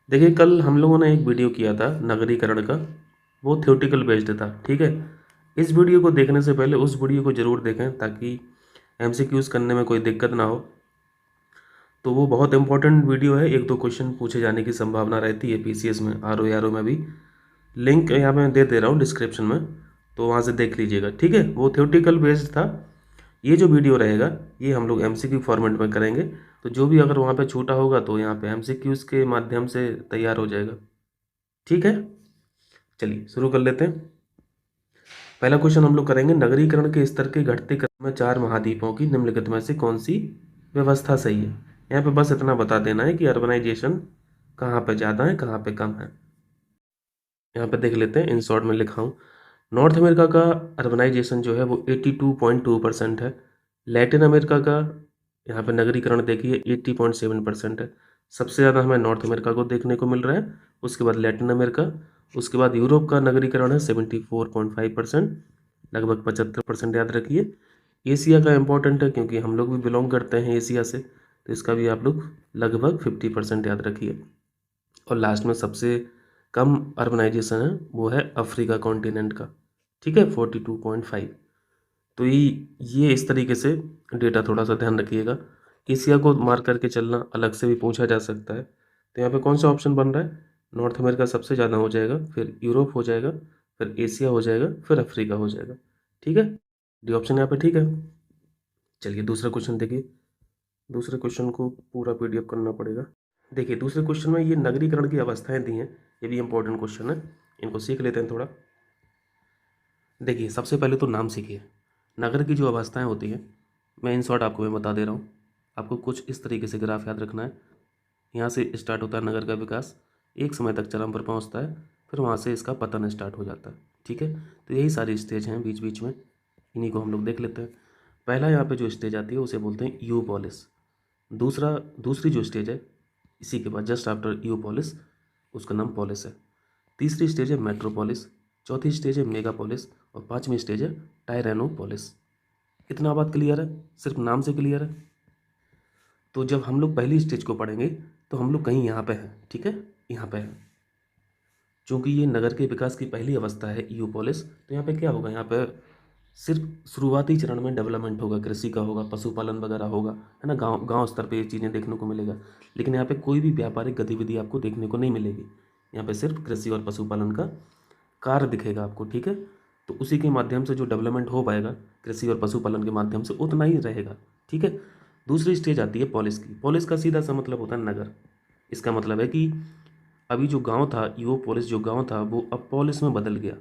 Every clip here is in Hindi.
देखिए, कल हम लोगों ने एक वीडियो किया था नगरीकरण का, वो थ्योरेटिकल बेस्ड था, ठीक है। इस वीडियो को देखने से पहले उस वीडियो को ज़रूर देखें ताकि एमसीक्यूज़ करने में कोई दिक्कत ना हो। तो वो बहुत इंपॉर्टेंट वीडियो है, एक दो क्वेश्चन पूछे जाने की संभावना रहती है पीसीएस में, आरओ में भी। लिंक यहाँ मैं दे दे रहा हूँ डिस्क्रिप्शन में, तो वहाँ से देख लीजिएगा, ठीक है। वो थ्योरेटिकल बेस्ड था। ये जो वीडियो रहेगा ये हम लोग एमसीक्यू फॉर्मेट में करेंगे, तो जो भी अगर वहाँ पे छूटा होगा तो यहाँ पे एमसीक्यूज़ के माध्यम से तैयार हो जाएगा, ठीक है। चलिए शुरू कर लेते हैं। पहला क्वेश्चन हम लोग करेंगे, नगरीकरण के स्तर के घटते क्रम में चार महाद्वीपों की निम्नलिखित में से कौन सी व्यवस्था सही है। यहाँ पे बस इतना बता देना है कि अर्बनाइजेशन कहाँ पे ज़्यादा है कहाँ पे कम है। यहाँ पे देख लेते हैं, इन शॉर्ट में लिखा हूँ। नॉर्थ अमेरिका का अर्बनाइजेशन जो है वो 82.2% है। लैटिन अमेरिका का यहाँ पे नगरीकरण देखिए 80.7% है। सबसे ज़्यादा हमें नॉर्थ अमेरिका को देखने को मिल रहा है, उसके बाद लैटिन अमेरिका, उसके बाद यूरोप का नगरीकरण है 74.5%, लगभग 75% याद रखिए। एशिया का इम्पोर्टेंट है क्योंकि हम लोग भी बिलोंग करते हैं एशिया से, तो इसका भी आप लोग लगभग 50% याद रखिए। और लास्ट में सबसे कम अर्बनाइजेशन है वो है अफ्रीका कॉन्टिनेंट का, ठीक है, 42.5। तो ये इस तरीके से डेटा थोड़ा सा ध्यान रखिएगा। एशिया को मार्क करके चलना, अलग से भी पूछा जा सकता है। तो यहाँ पे कौन सा ऑप्शन बन रहा है, नॉर्थ अमेरिका सबसे ज़्यादा हो जाएगा, फिर यूरोप हो जाएगा, फिर एशिया हो जाएगा, फिर अफ्रीका हो जाएगा, ठीक है। डी ऑप्शन यहाँ पे ठीक है। चलिए दूसरा क्वेश्चन देखिए। दूसरे क्वेश्चन को पूरा पीडीएफ करना पड़ेगा। देखिए दूसरे क्वेश्चन में ये नगरीकरण की अवस्थाएं दी हैं, ये भी इंपॉर्टेंट क्वेश्चन है, इनको सीख लेते हैं थोड़ा। देखिए सबसे पहले तो नाम सीखिए। नगर की जो अवस्थाएं होती हैं, मैं इन शॉर्ट आपको मैं बता दे रहा हूँ। आपको कुछ इस तरीके से ग्राफ याद रखना है। यहाँ से स्टार्ट होता है नगर का विकास, एक समय तक चरम पर पहुँचता है, फिर वहाँ से इसका पतन स्टार्ट हो जाता है, ठीक है। तो यही सारी स्टेज हैं बीच बीच में, इन्हीं को हम लोग देख लेते हैं। पहला यहाँ पे जो स्टेज आती है उसे बोलते हैं यू पॉलिस। दूसरी जो स्टेज है इसी के बाद जस्ट आफ्टर यू पॉलिस, उसका नाम पॉलिस है। तीसरी स्टेज है मेट्रोपोलिस, चौथी स्टेज है मेगापोलिस, और पांचवी स्टेज है टायरेनोपोलिस। इतना बात क्लियर है, सिर्फ नाम से क्लियर है। तो जब हम लोग पहली स्टेज को पढ़ेंगे तो हम लोग कहीं यहाँ पे हैं, ठीक है, यहाँ पे है। चूँकि ये नगर के विकास की पहली अवस्था है यूपोलिस, तो यहाँ पे क्या होगा, यहाँ पे सिर्फ शुरुआती चरण में डेवलपमेंट होगा, कृषि का होगा, पशुपालन वगैरह होगा, है ना, गांव गांव स्तर पे ये चीज़ें देखने को मिलेगा। लेकिन यहाँ पे कोई भी व्यापारिक गतिविधि आपको देखने को नहीं मिलेगी। यहाँ पे सिर्फ कृषि और पशुपालन का कार्य दिखेगा आपको, ठीक है। तो उसी के माध्यम से जो डेवलपमेंट हो पाएगा कृषि और पशुपालन के माध्यम से, उतना ही रहेगा, ठीक है। दूसरी स्टेज आती है पॉलिस की। पॉलिस का सीधा सा मतलब होता है नगर। इसका मतलब है कि अभी जो गांव था, यो पोलिस जो गांव था वो अब पॉलिस में बदल गया,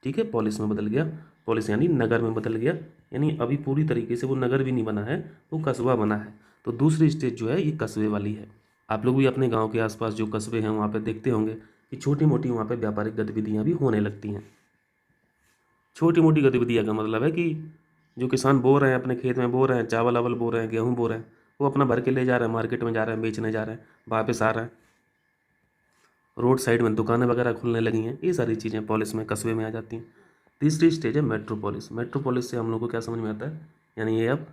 ठीक है, पॉलिस में बदल गया। पॉलिस यानी नगर में बदल गया, यानी अभी पूरी तरीके से वो नगर भी नहीं बना है, वो कस्बा बना है। तो दूसरी स्टेज जो है ये कस्बे वाली है। आप लोग भी अपने गांव के आसपास जो कस्बे हैं वहाँ पे देखते होंगे कि छोटी मोटी वहाँ पे व्यापारिक गतिविधियाँ भी होने लगती हैं। छोटी मोटी गतिविधियाँ का मतलब है कि जो किसान बो रहे हैं, अपने खेत में बो रहे हैं, चावल अवल बो रहे हैं, गेहूँ बो रहे हैं, वो अपना भर के ले जा रहे हैं, मार्केट में जा रहे हैं, बेचने जा रहे हैं, वापस आ रहे हैं, रोड साइड में दुकानें वगैरह खुलने लगी हैं। ये सारी चीज़ें पॉलिस में, कस्बे में आ जाती हैं। तीसरी स्टेज है मेट्रोपोलिस। मेट्रोपोलिस से हम लोग को क्या समझ में आता है, यानी ये अब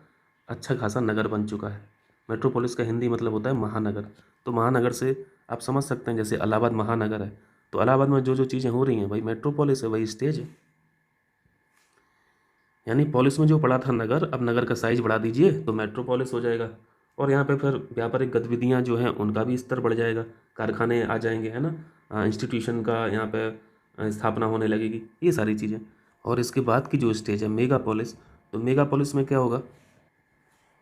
अच्छा खासा नगर बन चुका है। मेट्रोपोलिस का हिंदी मतलब होता है महानगर। तो महानगर से आप समझ सकते हैं, जैसे इलाहाबाद महानगर है, तो इलाहाबाद में जो जो चीज़ें हो रही हैं भाई मेट्रोपोलिस है, वही स्टेज है। यानी पॉलिस में जो पड़ा था नगर, अब नगर का साइज बढ़ा दीजिए तो मेट्रोपोलिस हो जाएगा। और यहाँ पे फिर व्यापारिक गतिविधियाँ जो हैं उनका भी स्तर बढ़ जाएगा, कारखाने आ जाएंगे, है ना, इंस्टीट्यूशन का यहाँ पे स्थापना होने लगेगी, ये सारी चीज़ें। और इसके बाद की जो स्टेज है मेगापोलिस, तो मेगापोलिस में क्या होगा,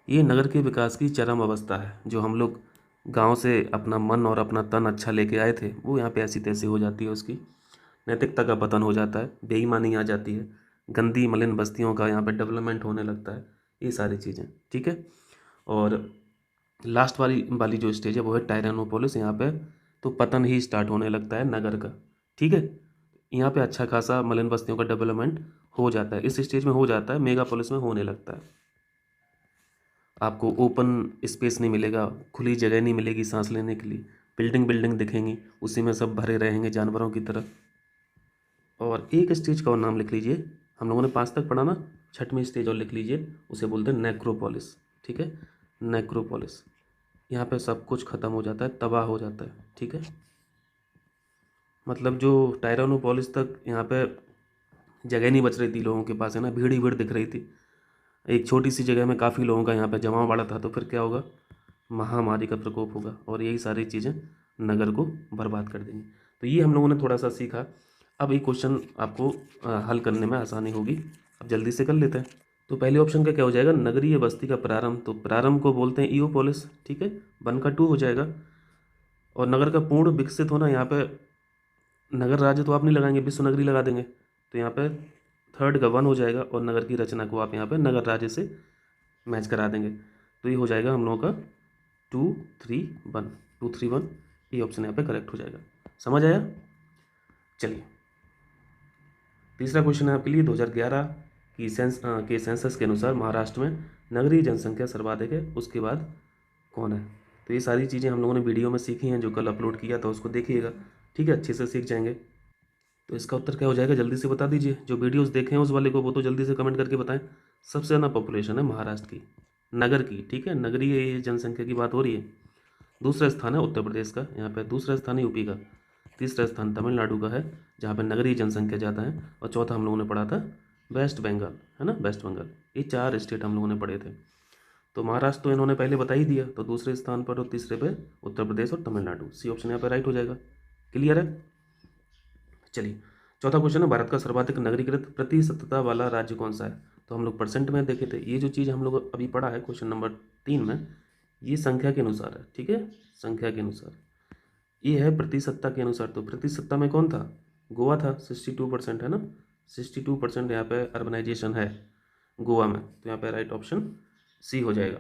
ये नगर के विकास की चरम अवस्था है। जो हम लोग गांव से अपना मन और अपना तन अच्छा लेके आए थे, वो यहाँ पे ऐसी तैसी हो जाती है, उसकी नैतिकता का पतन हो जाता है, बेईमानी आ जाती है, गंदी मलिन बस्तियों का यहाँ पे डेवलपमेंट होने लगता है, ये सारी चीज़ें, ठीक है। और लास्ट वाली वाली जो स्टेज है वो है टायरानोपोलिस। यहाँ पे तो पतन ही स्टार्ट होने लगता है नगर का, ठीक है। यहाँ पे अच्छा खासा मलिन बस्तियों का डेवलपमेंट हो जाता है, इस स्टेज में हो जाता है, मेगापोलिस में होने लगता है। आपको ओपन स्पेस नहीं मिलेगा, खुली जगह नहीं मिलेगी सांस लेने के लिए, बिल्डिंग बिल्डिंग दिखेंगी, उसी में सब भरे रहेंगे जानवरों की तरह। और एक स्टेज का और नाम लिख लीजिए, हम लोगों ने 5 तक पढ़ा ना, छठवीं स्टेज और लिख लीजिए, उसे बोलते हैं नेक्रोपोलिस, ठीक है, नेक्रोपोलिस। यहाँ पे सब कुछ ख़त्म हो जाता है, तबाह हो जाता है, ठीक है। मतलब जो टायरानोपोलिस तक यहाँ पे जगह नहीं बच रही थी लोगों के पास, है ना, भीड़ ही भीड़ दिख रही थी। एक छोटी सी जगह में काफ़ी लोगों का यहाँ पे जमाव बढ़ा था, तो फिर क्या होगा, महामारी का प्रकोप होगा और यही सारी चीज़ें नगर को बर्बाद कर देंगी। तो ये हम लोगों ने थोड़ा सा सीखा। अब ये क्वेश्चन आपको हल करने में आसानी होगी। अब जल्दी से कर लेते हैं। तो पहले ऑप्शन का क्या हो जाएगा, नगरीय बस्ती का प्रारंभ, तो प्रारंभ को बोलते हैं ईओपोलिस, ठीक है, 1 का 2 हो जाएगा। और नगर का पूर्ण विकसित होना, यहाँ पे नगर राज्य तो आप नहीं लगाएंगे, विश्व नगरी लगा देंगे, तो यहाँ पे 3 का 1 हो जाएगा और नगर की रचना को आप यहाँ पे नगर राज्य से मैच करा देंगे। तो ये हो जाएगा हम लोगों का 2 3 1, 2 3 1, ये ऑप्शन यहाँ पे करेक्ट हो जाएगा। समझ आया? चलिए, तीसरा क्वेश्चन है आपके लिए। 2011 की सेंसस के अनुसार महाराष्ट्र में नगरीय जनसंख्या सर्वाधिक है, उसके बाद कौन है? तो ये सारी चीज़ें हम लोगों ने वीडियो में सीखी हैं, जो कल अपलोड किया था, उसको देखिएगा, ठीक है, अच्छे से सीख जाएंगे। तो इसका उत्तर क्या हो जाएगा, जल्दी से बता दीजिए। जो वीडियोस देखे हैं उस वाले को, वो तो जल्दी से कमेंट करके बताएं। सबसे ज़्यादा पॉपुलेशन है महाराष्ट्र की, नगर की, ठीक है, नगरीय जनसंख्या की बात हो रही है। दूसरा स्थान है उत्तर प्रदेश का, यहाँ पे दूसरा स्थान है यूपी का, तीसरा स्थान तमिलनाडु का है जहाँ पे नगरीय जनसंख्या ज़्यादा है, और चौथा हम लोगों ने पढ़ा था वेस्ट बंगाल, है ना, वेस्ट बंगाल। ये 4 स्टेट हम लोगों ने पढ़े थे। तो महाराष्ट्र तो इन्होंने पहले बता ही दिया, तो दूसरे स्थान पर और तीसरे पे उत्तर प्रदेश और तमिलनाडु, सी ऑप्शन यहाँ पे राइट हो जाएगा। क्लियर है? चलिए, चौथा क्वेश्चन है, भारत का सर्वाधिक नगरीकृत प्रतिशतता वाला राज्य कौन सा है? तो हम लोग परसेंट में देखे थे। ये जो चीज़ हम लोग अभी पढ़ा है क्वेश्चन नंबर 3 में, ये संख्या के अनुसार है, ठीक है, संख्या के अनुसार। ये है प्रतिशतता के अनुसार। तो प्रतिशतता में कौन था? गोवा था, 62% है ना, 62% यहाँ पे अर्बनाइजेशन है गोवा में, तो यहाँ पे राइट ऑप्शन सी हो जाएगा।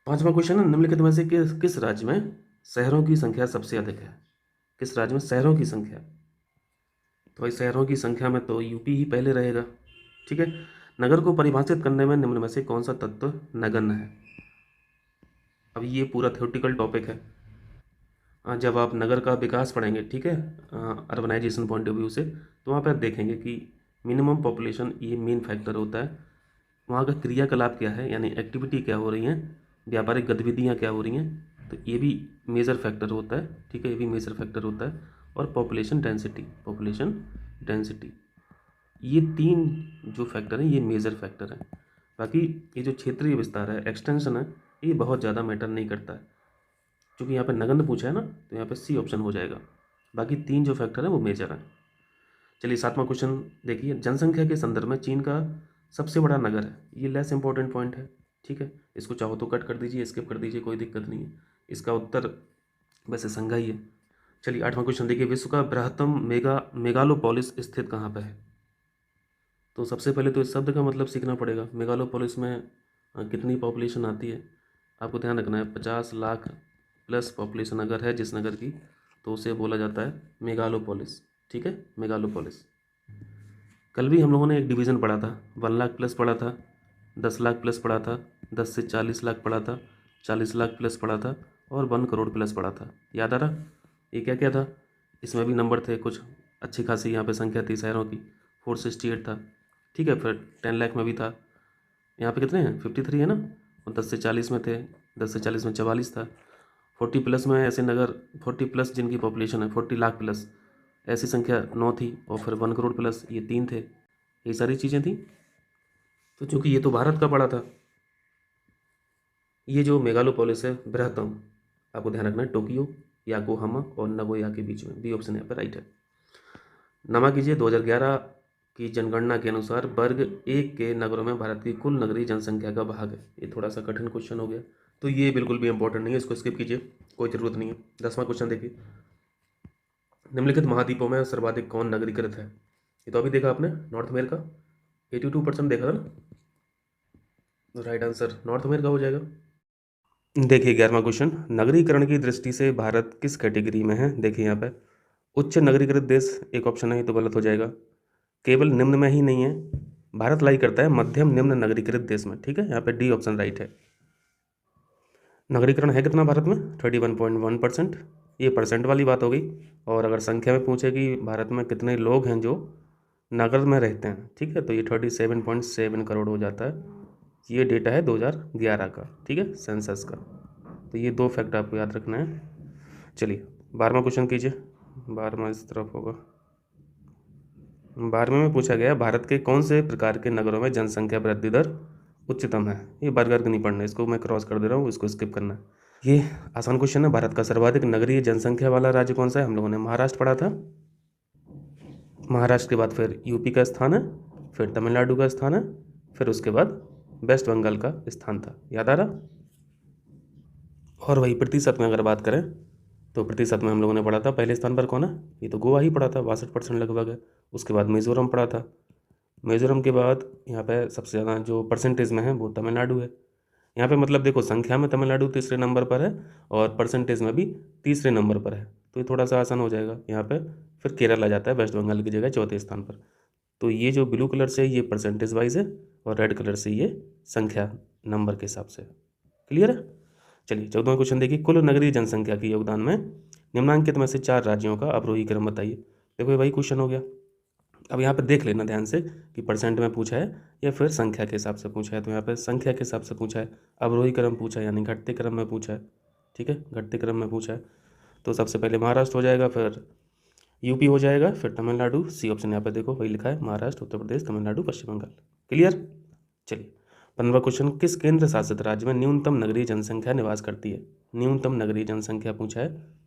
पांचवा क्वेश्चन है, निम्नलिखित में से किस राज्य में शहरों की संख्या सबसे अधिक है? किस राज्य में शहरों की संख्या? तो भाई शहरों की संख्या में तो यूपी ही पहले रहेगा, ठीक है। नगर को परिभाषित करने में निम्न में से कौन सा तत्व नगण्य है? अब ये पूरा थ्योरेटिकल टॉपिक है। जब आप नगर का विकास पढ़ेंगे, ठीक है, अर्बनाइजेशन पॉइंट ऑफ व्यू से, तो वहाँ पर देखेंगे कि मिनिमम पॉपुलेशन ये मेन फैक्टर होता है। वहाँ का क्रियाकलाप क्या है, यानी एक्टिविटी क्या हो रही हैं, व्यापारिक गतिविधियाँ क्या हो रही हैं, तो ये भी मेजर फैक्टर होता है, ठीक है, ये भी मेजर फैक्टर होता है। और पॉपुलेशन डेंसिटी, ये 3 जो फैक्टर हैं ये मेजर फैक्टर हैं। बाकी ये जो क्षेत्रीय विस्तार है, एक्सटेंशन है, ये बहुत ज़्यादा मैटर नहीं करता है। क्योंकि यहाँ पे नगण्य पूछा है ना, तो यहाँ पे सी ऑप्शन हो जाएगा। बाकी 3 जो फैक्टर है वो मेजर हैं। चलिए, 7वां क्वेश्चन देखिए, जनसंख्या के संदर्भ में चीन का सबसे बड़ा नगर है। ये लेस इंपॉर्टेंट पॉइंट है, ठीक है, इसको चाहो तो कट कर दीजिए, स्किप कर दीजिए, कोई दिक्कत नहीं है। इसका उत्तर वैसे संघाई है। चलिए, 8वां क्वेश्चन देखिए, विश्व का बृहत्तम मेगालोपोलिस स्थित कहाँ पर है? तो सबसे पहले तो इस शब्द का मतलब सीखना पड़ेगा। मेगालोपोलिस में कितनी पॉपुलेशन आती है, आपको ध्यान रखना है। 50 लाख प्लस पॉपुलेशन अगर है जिस नगर की, तो उसे बोला जाता है मेगालोपोलिस, ठीक है, मेगालोपोलिस। कल भी हम लोगों ने एक डिवीज़न पढ़ा था, 1 लाख प्लस पढ़ा था, 10 लाख प्लस पढ़ा था, 10 से 40 लाख पढ़ा था, 40 लाख प्लस पढ़ा था, और 1 करोड़ प्लस पढ़ा था। याद आ रहा? ये क्या क्या था? इसमें भी नंबर थे कुछ अच्छी खासी, यहाँ पे संख्या थी शहरों की, 468 था, ठीक है। फिर 10 लाख में भी था, यहाँ पे कितने हैं, 53 है ना। और 10 से 40 में थे, 10 से 40 में 44 था। 40 प्लस में ऐसे नगर, 40 प्लस जिनकी पॉपुलेशन है, 40 लाख प्लस, ऐसी संख्या 9 थी। और फिर 1 करोड़ प्लस, ये 3 थे। ये सारी चीज़ें थी। तो चूंकि ये तो भारत का पड़ा था, ये जो मेगालोपोलिस है बृहत्तम, आपको ध्यान रखना है, टोक्यो, याकोहामा और नगोया के बीच में, बी ऑप्शन यहाँ पर राइट है। नमा कीजिए, 2011 की जनगणना के अनुसार वर्ग 1 के नगरों में भारत की कुल नगरीय जनसंख्या का भाग है। ये थोड़ा सा कठिन क्वेश्चन हो गया, तो ये बिल्कुल भी इंपॉर्टेंट नहीं है, इसको स्किप कीजिए, कोई ज़रूरत नहीं है। 10वां क्वेश्चन देखिए, निम्नलिखित महाद्वीपों में सर्वाधिक कौन नगरीकृत है? ये तो अभी देखा आपने, नॉर्थ अमेरिका, 82% देखा था ना, तो राइट आंसर नॉर्थ अमेरिका हो जाएगा। देखिए 11वां क्वेश्चन, नगरीकरण की दृष्टि से भारत किस कैटेगरी में है? देखिए यहाँ पे उच्च नगरीकृत देश एक ऑप्शन है, ये तो गलत हो जाएगा। केवल निम्न में ही नहीं है, भारत लाई करता है मध्यम निम्न नगरीकृत देश में, ठीक है, यहाँ पे डी ऑप्शन राइट है। नगरीकरण है कितना भारत में? 31.1%, ये परसेंट वाली बात हो गई। और अगर संख्या में पूछे कि भारत में कितने लोग हैं जो नगर में रहते हैं, ठीक है, तो ये 37.7 करोड़ हो जाता है। ये डेटा है 2011 का, ठीक है, सेंसस का। तो ये 2 फैक्ट आपको याद रखना है। चलिए 12वां क्वेश्चन कीजिए। 12वां इस तरफ होगा। 12वें में पूछा गया भारत के कौन से प्रकार के नगरों में जनसंख्या वृद्धि दर उच्चतम है। ये बर्गर का नहीं पढ़ना, इसको मैं क्रॉस कर दे रहा हूँ, इसको स्किप करना है। ये आसान क्वेश्चन है। भारत का सर्वाधिक नगरीय जनसंख्या वाला राज्य कौन सा है? हम लोगों ने महाराष्ट्र पढ़ा था। महाराष्ट्र के बाद फिर यूपी का स्थान है, फिर तमिलनाडु का स्थान है, फिर उसके बाद वेस्ट बंगाल का स्थान था। याद आ रहा? और वही प्रतिशत में अगर बात करें तो प्रतिशत में हम लोगों ने पढ़ा था पहले स्थान पर कौन है? ये तो गोवा ही पढ़ा था, 62% लगभग है। उसके बाद मिजोरम पढ़ा था। मिजोरम के बाद यहाँ पे सबसे ज़्यादा जो परसेंटेज में है वो तमिलनाडु है। यहाँ पे मतलब देखो, संख्या में तमिलनाडु तीसरे नंबर पर है और परसेंटेज में भी तीसरे नंबर पर है, तो ये थोड़ा सा आसान हो जाएगा यहाँ पे। फिर केरल आ जाता है वेस्ट बंगाल की जगह चौथे स्थान पर। तो ये जो ब्लू कलर से ये परसेंटेज वाइज है और रेड कलर से ये संख्या नंबर के हिसाब से। क्लियर है? चलिए 14वां क्वेश्चन देखिए, कुल नगरीय जनसंख्या के योगदान में निम्नांकित में से 4 राज्यों का अवरोही क्रम बताइए। देखो ये वही क्वेश्चन हो गया। अब यहाँ पे देख लेना ध्यान से कि परसेंट में पूछा है या फिर संख्या के हिसाब से पूछा है। तो यहाँ पे संख्या के हिसाब से पूछा है, अवरोही क्रम पूछा है, यानी घटते क्रम में पूछा है। ठीक है, घटते क्रम में पूछा है। तो सबसे पहले महाराष्ट्र हो जाएगा, फिर यूपी हो जाएगा, फिर तमिलनाडु। सी ऑप्शन यहाँ पे देखो वही लिखा है, महाराष्ट्र, उत्तर प्रदेश, तमिलनाडु, पश्चिम बंगाल। क्लियर? चलिए 15वां क्वेश्चन, किस केंद्र शासित राज्य में न्यूनतम नगरीय जनसंख्या निवास करती है? न्यूनतम नगरीय जनसंख्या पूछा है।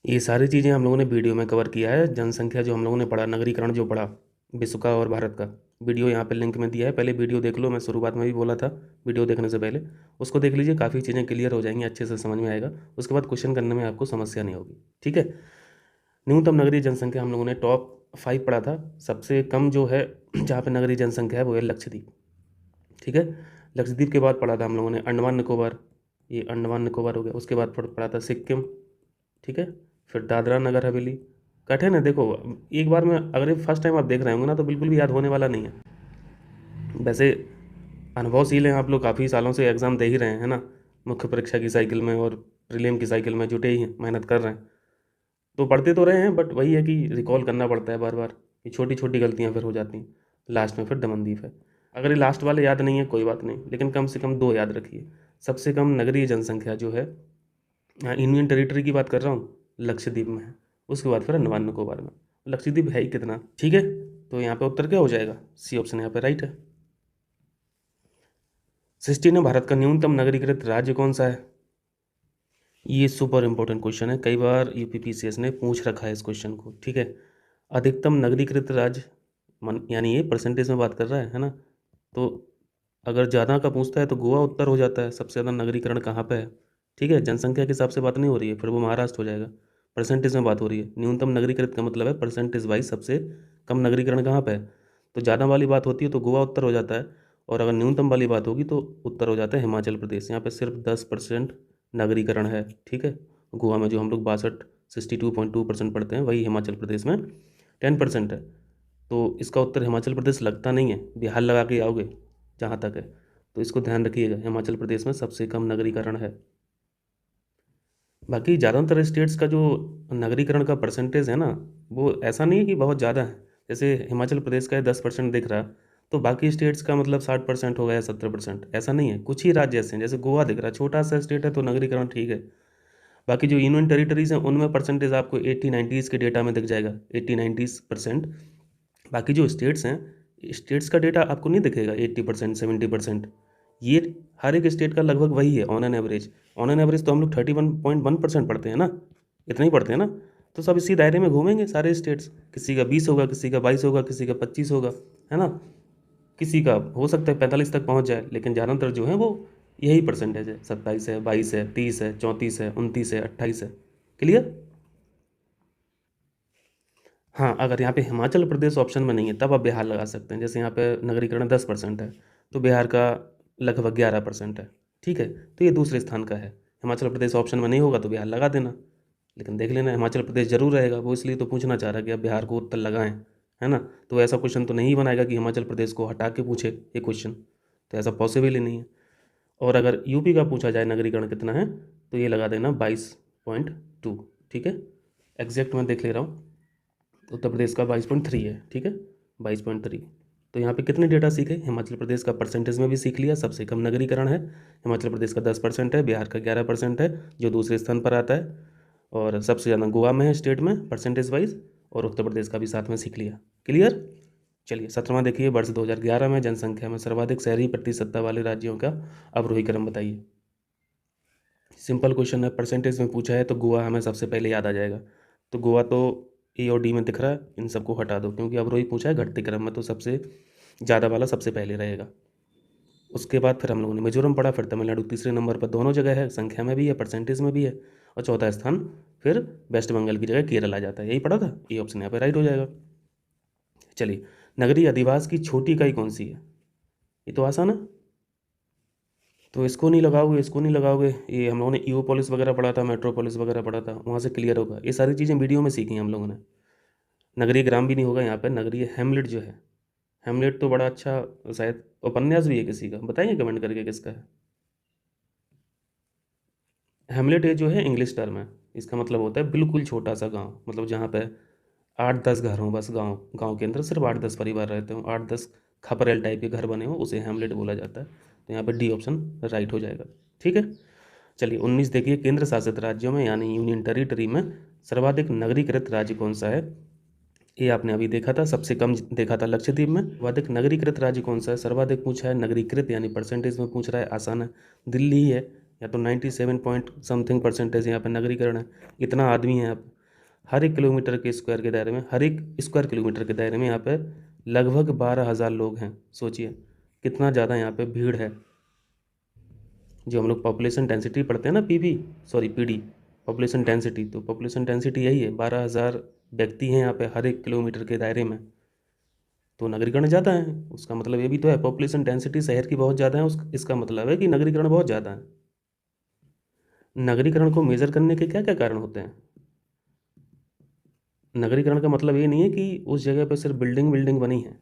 ये सारी चीज़ें हम लोगों ने वीडियो में कवर किया है। जनसंख्या जो हम लोगों ने पढ़ा, नगरीकरण जो पढ़ा विश्व का और भारत का, वीडियो यहाँ पे लिंक में दिया है, पहले वीडियो देख लो। मैं शुरुआत में भी बोला था वीडियो देखने से पहले उसको देख लीजिए, काफ़ी चीज़ें क्लियर हो जाएंगी, अच्छे से समझ में आएगा। उसके बाद क्वेश्चन करने में आपको समस्या नहीं होगी। ठीक है, न्यूनतम नगरीय जनसंख्या हम लोगों ने टॉप 5 पढ़ा था। सबसे कम जो है जहाँ पे नगरीय जनसंख्या है वो है लक्षद्वीप। ठीक है, लक्षद्वीप के बाद पढ़ा था हम लोगों ने अंडमान निकोबार, ये अंडमान निकोबार हो गया। उसके बाद पढ़ा था सिक्किम। ठीक है, फिर दादरा नगर हवेली। कठिन है, देखो एक बार में अगर फर्स्ट टाइम आप देख रहे होंगे ना तो बिल्कुल भी याद होने वाला नहीं है। वैसे अनुभवशील हैं आप लोग, काफ़ी सालों से एग्ज़ाम दे ही रहे हैं, है ना, मुख्य परीक्षा की साइकिल में और प्रीलिम की साइकिल में जुटे ही हैं, मेहनत कर रहे हैं। तो पढ़ते तो रहे हैं, बट वही है कि रिकॉल करना पड़ता है बार बार, कि छोटी छोटी गलतियाँ फिर हो जाती हैं। लास्ट में फिर दमनदीप है। अगर ये लास्ट वाले याद नहीं है कोई बात नहीं, लेकिन कम से कम 2 याद रखिए। सबसे कम नगरीय जनसंख्या जो है, यूनियन टेरिटरी की बात कर रहा हूँ, लक्षद्वीप में है। उसके बाद फिर अंडमान निकोबार में। लक्षद्वीप है ही कितना। ठीक है, तो यहाँ पे उत्तर क्या हो जाएगा? सी ऑप्शन यहाँ पे राइट है। 16 में भारत का न्यूनतम नगरीकृत राज्य कौन सा है? ये सुपर इंपॉर्टेंट क्वेश्चन है, कई बार यूपीपीसीएस ने पूछ रखा है इस क्वेश्चन को। ठीक है, अधिकतम नगरीकृत राज्य यानी ये परसेंटेज में बात कर रहा है ना। तो अगर ज़्यादा का पूछता है तो गोवा उत्तर हो जाता है, सबसे ज़्यादा नगरीकरण कहाँ पे है। ठीक है, जनसंख्या के हिसाब से बात नहीं हो रही है, फिर वो महाराष्ट्र हो जाएगा। परसेंटेज में बात हो रही है, न्यूनतम नगरीकृत का मतलब है परसेंटेज वाइज सबसे कम नगरीकरण कहाँ पे है। तो ज़्यादा वाली बात होती है तो गोवा उत्तर हो जाता है, और अगर न्यूनतम वाली बात होगी तो उत्तर हो जाता है हिमाचल प्रदेश। यहाँ पे सिर्फ 10% नगरीकरण है। ठीक है, गोवा में जो हम लोग 62.2% पढ़ते हैं, वही हिमाचल प्रदेश में 10% है। तो इसका उत्तर हिमाचल प्रदेश लगता नहीं है, बिहार लगा के आओगे जहाँ तक है। तो इसको ध्यान रखिएगा, हिमाचल प्रदेश में सबसे कम नगरीकरण है। बाकी ज़्यादातर स्टेट्स का जो नगरीकरण का परसेंटेज है ना, वो ऐसा नहीं है कि बहुत ज़्यादा है। जैसे हिमाचल प्रदेश का 10% दिख रहा, तो बाकी स्टेट्स का मतलब 60% होगा या 70%, ऐसा नहीं है। कुछ ही राज्य ऐसे हैं, जैसे गोवा दिख रहा, छोटा सा स्टेट है तो नगरीकरण ठीक है। बाकी जो यूनियन टेरिटरीज हैं उनमें परसेंटेज आपको 80-90s के डेटा में दिख जाएगा, 80-90%। बाकी जो स्टेट्स हैं, स्टेट्स का डेटा आपको नहीं दिखेगा 80%, 70%। ये हर एक स्टेट का लगभग वही है on an average. On an average तो हम लोग 31.1% पढ़ते हैं ना, इतना ही पढ़ते हैं ना। तो सब इसी दायरे में घूमेंगे सारे स्टेट्स। किसी का 20 होगा, किसी का 22 होगा, किसी का 25 होगा, है ना। किसी का हो सकता है 45 तक पहुंच जाए, लेकिन ज़्यादातर जो है वो यही परसेंटेज है, 27 है, 22 है, 30 है, 34 है, 29 है, 28 है। क्लियर? हाँ, अगर यहाँ पे हिमाचल प्रदेश ऑप्शन में नहीं है तब आप बिहार लगा सकते हैं। जैसे यहाँ पे नगरीकरण 10% है, तो बिहार का लगभग 11% है। ठीक है, तो ये दूसरे स्थान का है। हिमाचल प्रदेश ऑप्शन में नहीं होगा तो बिहार लगा देना, लेकिन देख लेना हिमाचल प्रदेश जरूर रहेगा। वो इसलिए तो पूछना चाह रहा है कि आप बिहार को उत्तर लगाएं, है ना। तो ऐसा क्वेश्चन तो नहीं बनाएगा कि हिमाचल प्रदेश को हटा के पूछे ये क्वेश्चन, तो ऐसा पॉसिबल ही नहीं है। और अगर यूपी का पूछा जाए नगरीकरण कितना है, तो ये लगा देना 22.2। ठीक है, एग्जैक्ट मैं देख ले रहा हूँ, उत्तर प्रदेश का 22.3 है। ठीक है, 22.3। तो यहाँ पे कितने डेटा सीखे? हिमाचल प्रदेश का परसेंटेज में भी सीख लिया, सबसे कम नगरीकरण है। हिमाचल प्रदेश का 10% है, बिहार का 11% है जो दूसरे स्थान पर आता है। और सबसे ज़्यादा गोवा में है स्टेट में परसेंटेज वाइज, और उत्तर प्रदेश का भी साथ में सीख लिया। क्लियर। चलिए 17वां देखिए, वर्ष 2011 में जनसंख्या में सर्वाधिक शहरी प्रतिशतता वाले राज्यों का अवरोही क्रम बताइए। सिंपल क्वेश्चन है, परसेंटेज में पूछा है तो गोवा हमें सबसे पहले याद आ जाएगा। तो गोवा तो ए और डी में दिख रहा है, इन सबको हटा दो, क्योंकि अवरोही पूछा है घटते क्रम में, तो सबसे ज़्यादा वाला सबसे पहले रहेगा। उसके बाद फिर हम लोगों ने मिजोरम पढ़ा, फिर तमिलनाडु तीसरे नंबर पर दोनों जगह है, संख्या में भी है परसेंटेज में भी है, और चौथा स्थान फिर वेस्ट बंगाल की जगह केरल आ जाता है। यही पढ़ा था, ये ऑप्शन यहाँ पर राइट हो जाएगा। चलिए, नगरीय अधिवास की छोटी इकाई कौन सी है? ये तो आसान है, तो इसको नहीं लगाओगे, इसको नहीं लगाओगे, ये हम लोगों ने ईओपोलिस वगैरह पढ़ा था, मेट्रोपोलिस वगैरह पढ़ा था, वहाँ से क्लियर होगा। ये सारी चीज़ें वीडियो में सीखी हैं हम लोगों ने। नगरीय ग्राम भी नहीं होगा यहाँ पर, नगरीय हेमलेट जो है, हेमलेट तो बड़ा अच्छा शायद उपन्यास भी है किसी का, बताइए कमेंट करके किसका है। हेमलेट ये जो है इंग्लिश टर्म है, इसका मतलब होता है बिल्कुल छोटा सा गांव, मतलब जहाँ पे 8-10 घर हों बस, गांव गांव के अंदर सिर्फ 8-10 परिवार रहते हों, 8-10 खपरेल टाइप के घर बने हों, उसे हेमलेट बोला जाता है। तो यहाँ पर डी ऑप्शन राइट हो जाएगा। ठीक है। चलिए 19 देखिए, केंद्र शासित राज्यों में यानी यूनियन टेरिटरी में सर्वाधिक नगरीकृत राज्य कौन सा है? ये आपने अभी देखा था, सबसे कम देखा था लक्षद्वीप में। सर्वाधिक नगरीकृत राज्य कौन सा है? सर्वाधिक पूछा है, नगरीकृत यानी परसेंटेज में पूछ रहा है, आसान है, दिल्ली ही है, या तो 97 पॉइंट समथिंग परसेंटेज यहाँ पर नगरीकरण है। इतना आदमी है, आप हर एक किलोमीटर के स्क्वायर के दायरे में, हर एक स्क्वायर किलोमीटर के दायरे में यहाँ पे लगभग 12,000 लोग हैं। सोचिए कितना ज़्यादा यहाँ पे भीड़ है। जो हम लोग पॉपुलेशन डेंसिटी पढ़ते हैं ना, पीडी, पॉपुलेशन डेंसिटी, तो पॉपुलेशन डेंसिटी यही है, 12,000 व्यक्ति हैं यहाँ पे हर एक किलोमीटर के दायरे में, तो नगरीकरण ज़्यादा है। उसका मतलब ये भी तो है, पॉपुलेशन डेंसिटी शहर की बहुत ज़्यादा है, इसका मतलब है कि नगरीकरण बहुत ज़्यादा है। नगरीकरण को मेजर करने के क्या क्या कारण होते हैं? नगरीकरण का मतलब ये नहीं है कि उस जगह पर सिर्फ बिल्डिंग बिल्डिंग बनी है,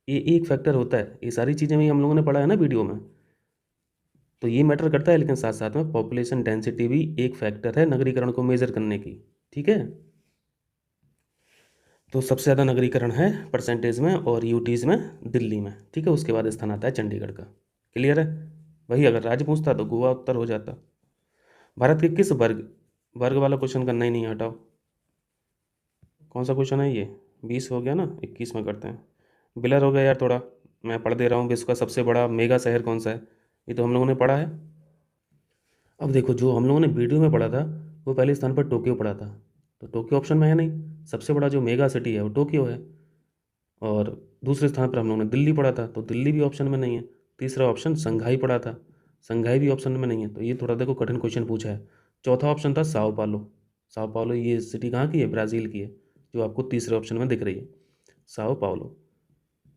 ये एक फैक्टर होता है। ये सारी चीज़ें भी हम लोगों ने पढ़ा है ना वीडियो में, तो ये मैटर करता है, लेकिन साथ साथ में पॉपुलेशन डेंसिटी भी एक फैक्टर है नगरीकरण को मेजर करने की। ठीक है। तो सबसे ज़्यादा नगरीकरण है परसेंटेज में और यूटीज़ में दिल्ली में। ठीक है। उसके बाद स्थान आता है चंडीगढ़ का। क्लियर है। वही अगर राज्य पूछता तो गोवा उत्तर हो जाता। भारत के किस वर्ग वर्ग वाला क्वेश्चन करना ही नहीं है, हटाओ। कौन सा क्वेश्चन है ये? 20 हो गया ना, 21 में करते हैं। बिलर हो गया यार थोड़ा, मैं पढ़ दे रहा हूँ। विश्व का सबसे बड़ा मेगा शहर कौन सा है? ये तो हम लोगों ने पढ़ा है। अब देखो, जो हम लोगों ने वीडियो में पढ़ा था वो पहले स्थान पर टोक्यो पढ़ा था, तो टोक्यो ऑप्शन में है नहीं। सबसे बड़ा जो मेगा सिटी है वो टोक्यो है। और दूसरे स्थान पर हम लोगों ने दिल्ली पढ़ा था, तो दिल्ली भी ऑप्शन में नहीं है। तीसरा ऑप्शन संघाई पढ़ा था, संघाई भी ऑप्शन में नहीं है। तो ये थोड़ा देखो कठिन क्वेश्चन पूछा है। चौथा ऑप्शन था साओ पालो। साओ पालो ये सिटी कहाँ की है? ब्राज़ील की है, जो आपको तीसरे ऑप्शन में दिख रही है, साओ पालो।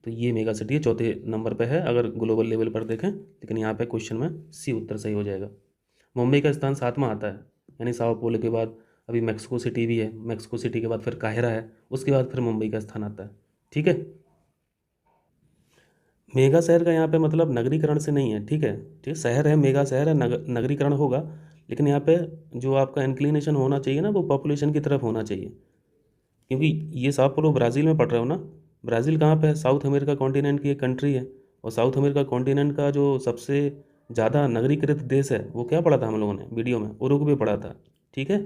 तो ये मेगा सिटी है, चौथे नंबर पर है अगर ग्लोबल लेवल पर देखें, लेकिन यहाँ पे क्वेश्चन में सी उत्तर सही हो जाएगा। मुंबई का स्थान 7वां आता है, यानी साओ पोलो के बाद अभी मैक्सिको सिटी भी है, मैक्सिको सिटी के बाद फिर काहिरा है, उसके बाद फिर मुंबई का स्थान आता है। ठीक है। मेगा शहर का यहाँ पे मतलब नगरीकरण से नहीं है। ठीक है, ठीक है, शहर है, मेगा शहर है, नगरीकरण होगा, लेकिन यहाँ पे जो आपका इंक्लिनेशन होना चाहिए ना, वो पॉपुलेशन की तरफ होना चाहिए। क्योंकि ये साओ पोलो ब्राज़ील में पड़ रहे हो ना। ब्राज़ील कहाँ पे है? साउथ अमेरिका कॉन्टिनेंट की एक कंट्री है, और साउथ अमेरिका कॉन्टिनेंट का जो सबसे ज़्यादा नगरीकृत देश है वो क्या पढ़ा था हम लोगों ने वीडियो में? उरुग्वे पढ़ा था। ठीक है।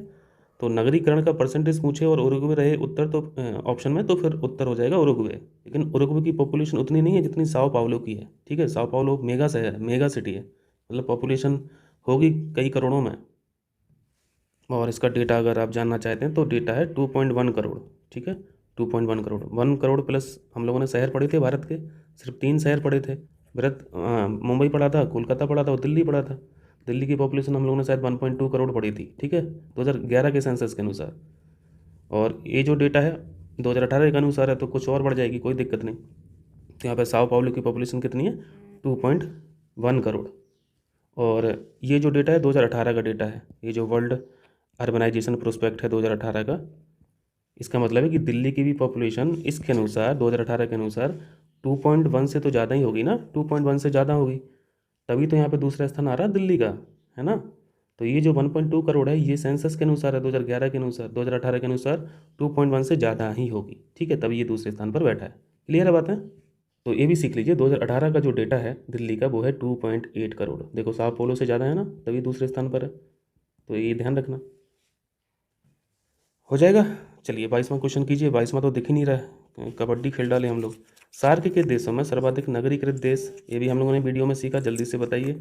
तो नगरीकरण का परसेंटेज पूछे और उरुग्वे रहे उत्तर, तो ऑप्शन में, तो फिर उत्तर हो जाएगा उरुग्वे। लेकिन उरुग्वे की पॉपुलेशन उतनी नहीं है जितनी साओ पाउलो की है। ठीक है। साओ पाउलो मेगा शहर है, मेगा सिटी है, मतलब पॉपुलेशन होगी कई करोड़ों में। और इसका डेटा अगर आप जानना चाहते हैं तो डेटा है 2.1 करोड़। ठीक है। 2.1 करोड़, 1 करोड़ प्लस हम लोगों ने शहर पढ़े थे भारत के, सिर्फ 3 शहर पढ़े थे। मुंबई पढ़ा था, कोलकाता पढ़ा था और दिल्ली पढ़ा था। दिल्ली की पॉपुलेशन हम लोगों ने शायद 1.2 करोड़ पढ़ी थी। ठीक है, 2011 के सेंसस के अनुसार। और ये जो डेटा है 2018 के अनुसार है, तो कुछ और बढ़ जाएगी, कोई दिक्कत नहीं। तो यहाँ पे साओ पाउलो की पॉपुलेशन कितनी है? 2.1 करोड़। और ये जो डेटा है 2018 का डेटा है, ये जो वर्ल्ड अर्बनाइजेशन प्रोस्पेक्ट है 2018 का, इसका मतलब है कि दिल्ली की भी पॉपुलेशन इसके अनुसार 2018 के अनुसार 2.1 से तो ज़्यादा ही होगी ना, 2.1 से ज़्यादा होगी, तभी तो यहाँ पे दूसरा स्थान आ रहा है दिल्ली का, है ना। तो ये जो 1.2 करोड़ है ये सेंसस के अनुसार है, 2011 के अनुसार, 2018 के अनुसार 2.1 से ज़्यादा ही होगी। ठीक है, तभी ये दूसरे स्थान पर बैठा है। क्लियर है बात है? तो ये भी सीख लीजिए, 2018 का जो डेटा है दिल्ली का वो है 2.8 करोड़। देखो साओ पोलो से ज़्यादा है ना, तभी दूसरे स्थान पर है, तो ये ध्यान रखना। हो जाएगा। चलिए 22वां क्वेश्चन कीजिए। 22वां तो दिख ही नहीं रहा है, कबड्डी खेल डाले हम लोग। सार्क के देशों में सर्वाधिक नगरीकृत देश, ये भी हम लोगों ने वीडियो में सीखा, जल्दी से बताइए।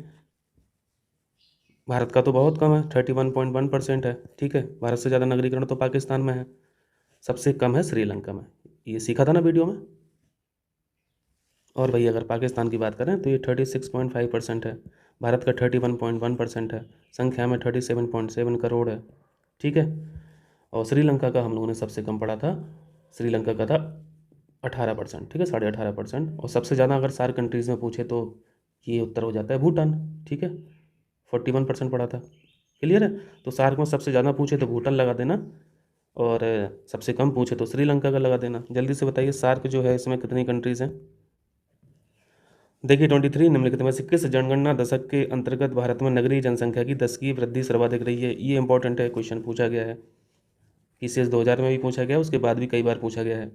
भारत का तो बहुत कम है, 31.1% है। ठीक है, भारत से ज़्यादा नगरीकरण तो पाकिस्तान में है, सबसे कम है श्रीलंका में। ये सीखा था ना वीडियो में। और भाई अगर पाकिस्तान की बात करें तो ये 36.5% है, भारत का 31.1% है, संख्या में 37.7 करोड़ है। ठीक है, और श्रीलंका का हम लोगों ने सबसे कम पढ़ा था, श्रीलंका का था 18%। ठीक है, 18.5%। और सबसे ज़्यादा अगर सारे कंट्रीज़ में पूछे तो ये उत्तर हो जाता है भूटान। ठीक है, 41% पढ़ा था। क्लियर है। तो सार्क में सबसे ज़्यादा पूछे तो भूटान लगा देना, और सबसे कम पूछे तो श्रीलंका का लगा देना। जल्दी से बताइए सार्क जो है इसमें कितनी कंट्रीज़ हैं। देखिए 23, निम्नलिखित में से किस जनगणना दशक के अंतर्गत भारत में नगरीय जनसंख्या की 10 की वृद्धि सर्वाधिक रही है। ये इंपॉर्टेंट है, क्वेश्चन पूछा गया है, PCS 2000 में भी पूछा गया, उसके बाद भी कई बार पूछा गया है।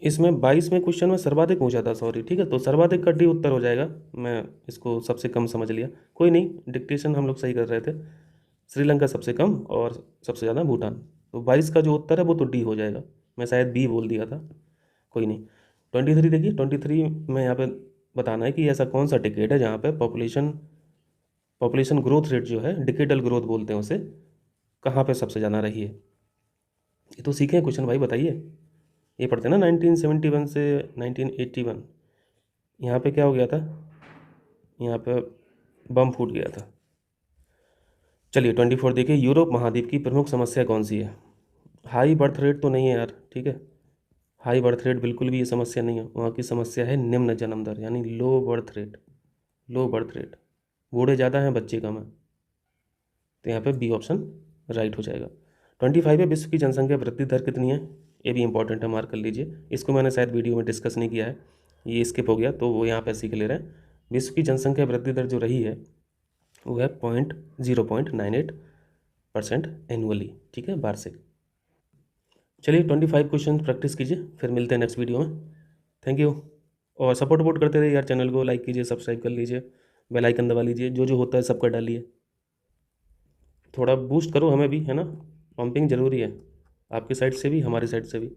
इसमें 22वें क्वेश्चन में सर्वाधिक पूछा था, सॉरी। ठीक है, तो सर्वाधिक का डी उत्तर हो जाएगा, मैं इसको सबसे कम समझ लिया, कोई नहीं, डिक्टेशन हम लोग सही कर रहे थे। श्रीलंका सबसे कम और सबसे ज़्यादा भूटान। तो 22 का जो उत्तर है वो तो डी हो जाएगा, मैं शायद बी बोल दिया था, कोई नहीं। 23 देखिए, 23 में यहाँ पे बताना है कि ऐसा कौन सा डिकेड है जहाँ पे पॉपुलेशन ग्रोथ रेट जो है, डिकेडल ग्रोथ बोलते हैं उसे, कहाँ पे सबसे ज़्यादा रही है। ये तो सीखे क्वेश्चन भाई, बताइए। ये पढ़ते हैं ना 1971 से 1981। यहाँ पे क्या हो गया था, यहाँ पे बम फूट गया था। चलिए 24 देखिए, यूरोप महाद्वीप की प्रमुख समस्या कौन सी है। हाई बर्थ रेट तो नहीं है यार। ठीक है, हाई बर्थ रेट बिल्कुल भी ये समस्या नहीं है, वहाँ की समस्या है निम्न जन्म दर, यानी low birth rate. Low birth rate, बूढ़े ज़्यादा हैं बच्चे कम हैं, तो यहाँ पे बी ऑप्शन राइट हो जाएगा। 25 है, विश्व की जनसंख्या वृद्धि दर कितनी है। ये भी इंपॉर्टेंट है, मार्क कर लीजिए। इसको मैंने शायद वीडियो में डिस्कस नहीं किया है, ये स्किप हो गया, तो वो यहाँ पे सीख ले रहे हैं। विश्व की जनसंख्या वृद्धि दर जो रही है वो है 0.98% एनुअली। ठीक है, वार्षिक। चलिए 25 क्वेश्चन प्रैक्टिस कीजिए, फिर मिलते हैं नेक्स्ट वीडियो में। Thank you. और सपोर्ट करते रहिए यार, चैनल को लाइक कीजिए, सब्सक्राइब कर लीजिए, बेल आइकन दबा लीजिए, जो जो होता है सब कर डालिए। थोड़ा बूस्ट करो हमें भी, है ना, पंपिंग ज़रूरी है, आपकी साइड से भी हमारी साइड से भी।